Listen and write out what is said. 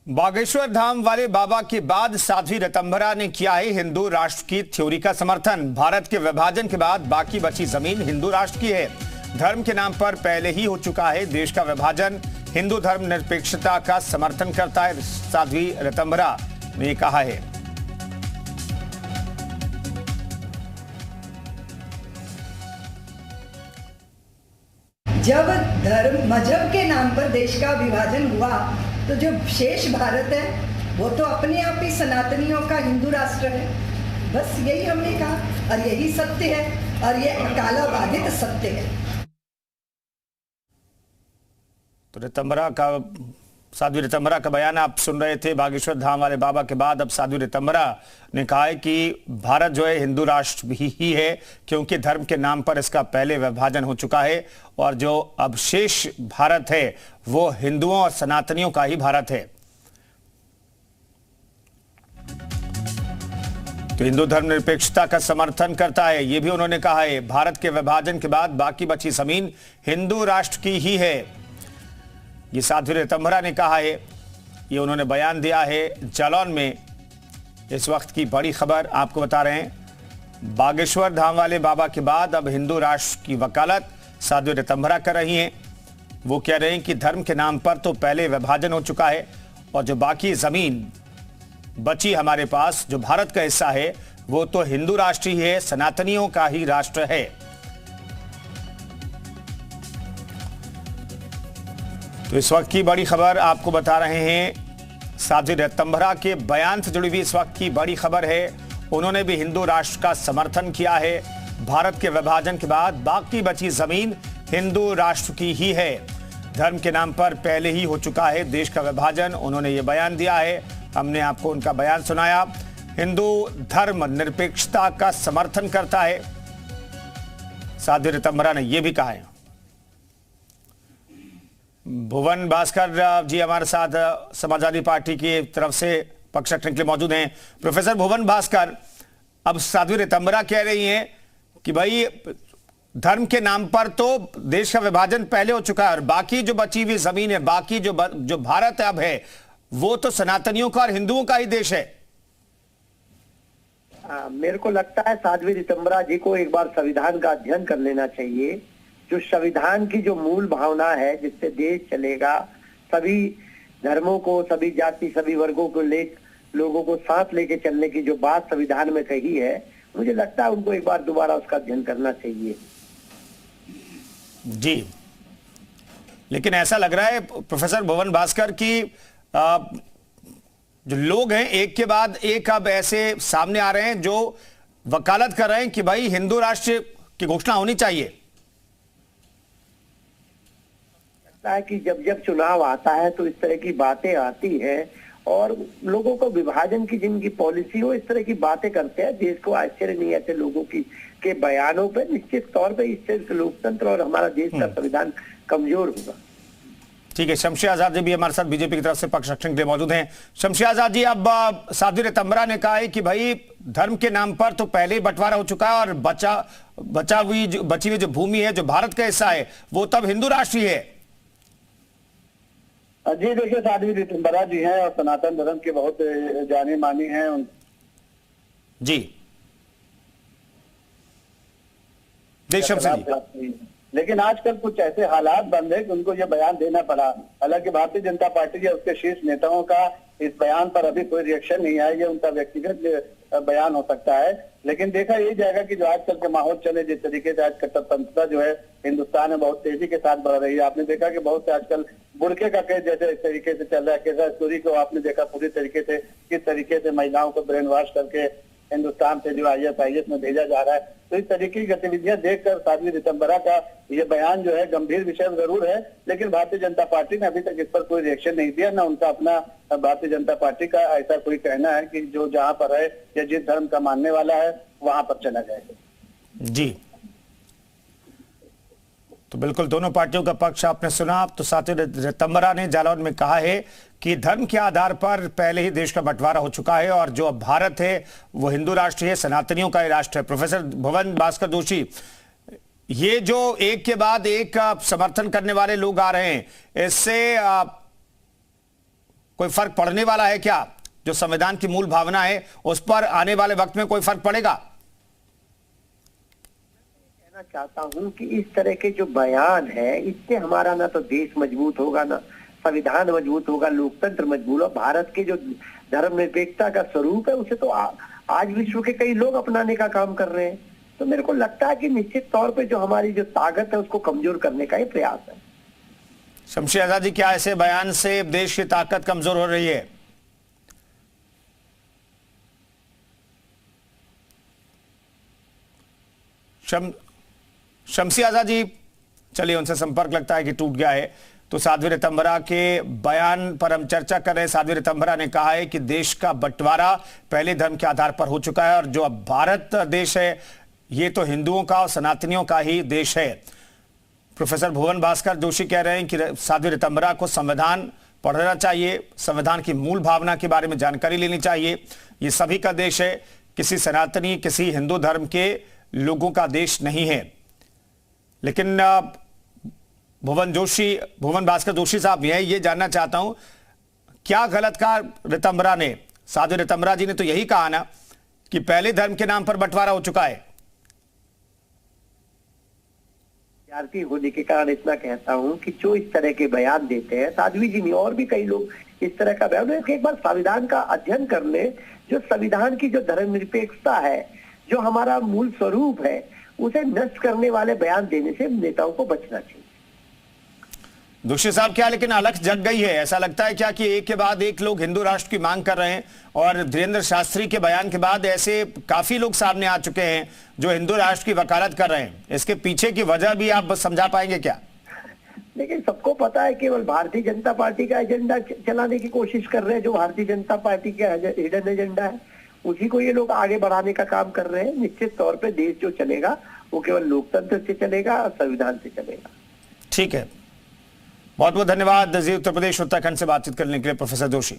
बागेश्वर धाम वाले बाबा के बाद साध्वी ऋतंभरा ने किया है हिंदू राष्ट्र की थ्योरी का समर्थन। भारत के विभाजन के बाद बाकी बची जमीन हिंदू राष्ट्र की है। धर्म के नाम पर पहले ही हो चुका है देश का विभाजन। हिंदू धर्म निरपेक्षता का समर्थन करता है, साध्वी ऋतंभरा ने कहा है। जब धर्म मजहब के नाम पर देश का विभाजन हुआ तो जो शेष भारत है वो तो अपने आप ही सनातनियों का हिंदू राष्ट्र है। बस यही हमने कहा और यही सत्य है और ये अकालाबाधित सत्य है। तो साध्वी ऋतंभरा का बयान आप सुन रहे थे। बागेश्वर धाम वाले बाबा के बाद अब साध्वी ऋतंभरा ने कहा है कि भारत जो है हिंदू राष्ट्र भी ही है, क्योंकि धर्म के नाम पर इसका पहले विभाजन हो चुका है और जो अब शेष भारत है वो हिंदुओं और सनातनियों का ही भारत है। तो हिंदू धर्म निरपेक्षता का समर्थन करता है, ये भी उन्होंने कहा है। भारत के विभाजन के बाद बाकी बची जमीन हिंदू राष्ट्र की ही है, ये साध्वी ऋतंभरा ने कहा है। ये उन्होंने बयान दिया है जालौन में। इस वक्त की बड़ी खबर आपको बता रहे हैं। बागेश्वर धाम वाले बाबा के बाद अब हिंदू राष्ट्र की वकालत साध्वी ऋतंभरा कर रही हैं। वो कह रहे हैं कि धर्म के नाम पर तो पहले विभाजन हो चुका है और जो बाकी जमीन बची हमारे पास, जो भारत का हिस्सा है, वो तो हिंदू राष्ट्र ही है, सनातनियों का ही राष्ट्र है। तो इस वक्त की बड़ी खबर आपको बता रहे हैं। साध्वी ऋतंभरा के बयान से जुड़ी हुई इस वक्त की बड़ी खबर है। उन्होंने भी हिंदू राष्ट्र का समर्थन किया है। भारत के विभाजन के बाद बाकी बची जमीन हिंदू राष्ट्र की ही है। धर्म के नाम पर पहले ही हो चुका है देश का विभाजन। उन्होंने ये बयान दिया है, हमने आपको उनका बयान सुनाया। हिंदू धर्म निरपेक्षता का समर्थन करता है, साध्वी ऋतंभरा ने यह भी कहा है। भुवन भास्कर जी हमारे साथ समाजवादी पार्टी की तरफ से पक्ष रखने के लिए मौजूद हैं। प्रोफेसर भुवन भास्कर, अब साध्वी ऋतंभरा कह रही हैं कि भाई धर्म के नाम पर तो देश का विभाजन पहले हो चुका है और बाकी जो बची हुई जमीन है, बाकी जो भारत अब है, वो तो सनातनियों का और हिंदुओं का ही देश है। मेरे को लगता है साध्वी ऋतंभरा जी को एक बार संविधान का अध्ययन कर लेना चाहिए। जो संविधान की जो मूल भावना है जिससे देश चलेगा, सभी धर्मों को, सभी जाति, सभी वर्गों को लोगों को साथ लेके चलने की जो बात संविधान में कही है, मुझे लगता है उनको एक बार दोबारा उसका अध्ययन करना चाहिए। जी, लेकिन ऐसा लग रहा है प्रोफेसर भुवन भास्कर की जो लोग हैं एक के बाद एक अब ऐसे सामने आ रहे हैं जो वकालत कर रहे हैं कि भाई हिंदू राष्ट्र की घोषणा होनी चाहिए। है कि जब जब चुनाव आता है तो इस तरह की बातें आती है और लोगों को विभाजन की जिनकी पॉलिसी हो, इस तरह की बातें करते हैं। देश को आश्चर्य नहीं ऐसे लोगों के बयानों पे। निश्चित तौर पे इससे लोकतंत्र और हमारा देश का संविधान कमजोर होगा। ठीक है, शमशेर आजाद जी भी हमारे साथ बीजेपी की तरफ से पक्ष रखने के लिए मौजूद हैं। शमशेर आजाद जी, अब साध्वी ऋतंभरा ने कहा है कि भाई धर्म के नाम पर तो पहले ही बंटवारा हो चुका है और बची हुई जो भूमि है, जो भारत का हिस्सा है, वो तब हिंदू राष्ट्र ही है। जी देखिए, साध्वी ऋतंभरा जी हैं और सनातन धर्म के बहुत जाने मानी हैं जी। लेकिन आजकल कुछ ऐसे हालात बन रहे कि उनको ये बयान देना पड़ा। हालांकि भारतीय जनता पार्टी या उसके शीर्ष नेताओं का इस बयान पर अभी कोई रिएक्शन नहीं आया। ये उनका व्यक्तिगत बयान हो सकता है, लेकिन देखा यही जाएगा कि जो आजकल के माहौल चले, जिस तरीके से आज कट्टरपंथीता जो है हिंदुस्तान में बहुत तेजी के साथ बढ़ रही है। आपने देखा कि बहुत से आजकल बुड़के का केस जैसे इस तरीके से चल रहा है। केसर स्टोरी को आपने देखा पूरी तरीके से किस तरीके से महिलाओं को ब्रेन वॉश करके हिंदुस्तान से जो ISIS में भेजा जा रहा है। तो इस तरीके की गतिविधियां देखकर साध्वी ऋतंभरा का ये बयान जो है गंभीर विषय जरूर है, लेकिन भारतीय जनता पार्टी ने अभी तक इस पर कोई रिएक्शन नहीं दिया। ना उनका अपना भारतीय जनता पार्टी का ऐसा कोई कहना है कि जो जहां पर है या जिस धर्म का मानने वाला है वहां पर चला जाएगा। जी, तो बिल्कुल दोनों पार्टियों का पक्ष आपने सुना। तो साध्वी ऋतंभरा ने जालौन में कहा है कि धर्म के आधार पर पहले ही देश का बंटवारा हो चुका है और जो अब भारत है वो हिंदू राष्ट्र है, सनातनियों का राष्ट्र है। प्रोफेसर भुवन भास्कर जोशी, ये जो एक के बाद एक समर्थन करने वाले लोग आ रहे हैं, इससे कोई फर्क पड़ने वाला है क्या? जो संविधान की मूल भावना है उस पर आने वाले वक्त में कोई फर्क पड़ेगा? कहना चाहता हूं कि इस तरह के जो बयान है, इससे हमारा ना तो देश मजबूत होगा, ना संविधान मजबूत होगा, लोकतंत्र मजबूत होगा। भारत के जो धर्मनिरपेक्षता का स्वरूप है उसे तो आज विश्व के कई लोग अपनाने का काम कर रहे हैं। तो मेरे को लगता है कि निश्चित तौर पे जो हमारी जो ताकत है उसको कमजोर करने का ही प्रयास है। शमशेर आजाद जी, क्या ऐसे बयान से देश की ताकत कमजोर हो रही है? शमसी आजाद जी, चलिए उनसे संपर्क लगता है कि टूट गया है। तो साध्वी रितंभरा के बयान पर हम चर्चा कर रहे हैं। साध्वी रितंभरा ने कहा है कि देश का बंटवारा पहले धर्म के आधार पर हो चुका है और जो अब भारत देश है ये तो हिंदुओं का और सनातनियों का ही देश है। प्रोफेसर भुवन भास्कर जोशी कह रहे हैं कि साध्वी रितंभरा को संविधान पढ़ना चाहिए, संविधान की मूल भावना के बारे में जानकारी लेनी चाहिए। ये सभी का देश है, किसी सनातनी किसी हिंदू धर्म के लोगों का देश नहीं है। लेकिन भुवन भास्कर जोशी साहब, मैं ये जानना चाहता हूं क्या गलत कहा रितंभरा ने? साध्वी रितंभरा जी ने तो यही कहा ना कि पहले धर्म के नाम पर बंटवारा हो चुका है। विद्यार्थी होने के कारण इतना कहता हूं कि जो इस तरह के बयान देते हैं, साध्वी जी नहीं और भी कई लोग इस तरह का बयान, एक बार संविधान का अध्ययन कर ले। जो संविधान की जो धर्मनिरपेक्षता है, जो हमारा मूल स्वरूप है, उसे नष्ट करने वाले बयान देने से नेताओं को बचना चाहिए। जोशी साहब, क्या लेकिन अलख जग गई है? ऐसा लगता है क्या कि एक के बाद एक लोग हिंदू राष्ट्र की मांग कर रहे हैं और धीरेन्द्र शास्त्री के बयान के बाद ऐसे काफी लोग सामने आ चुके हैं जो हिंदू राष्ट्र की वकालत कर रहे हैं? इसके पीछे की वजह भी आप समझा पाएंगे क्या? लेकिन सबको पता है केवल भारतीय जनता पार्टी का एजेंडा चलाने की कोशिश कर रहे हैं। जो भारतीय जनता पार्टी का हिडन एजेंडा है उसी को ये लोग आगे बढ़ाने का काम कर रहे हैं। निश्चित तौर पे देश जो चलेगा वो केवल लोकतंत्र से चलेगा और संविधान से चलेगा। ठीक है, बहुत बहुत धन्यवाद जी उत्तर प्रदेश उत्तराखंड से बातचीत करने के लिए प्रोफेसर जोशी।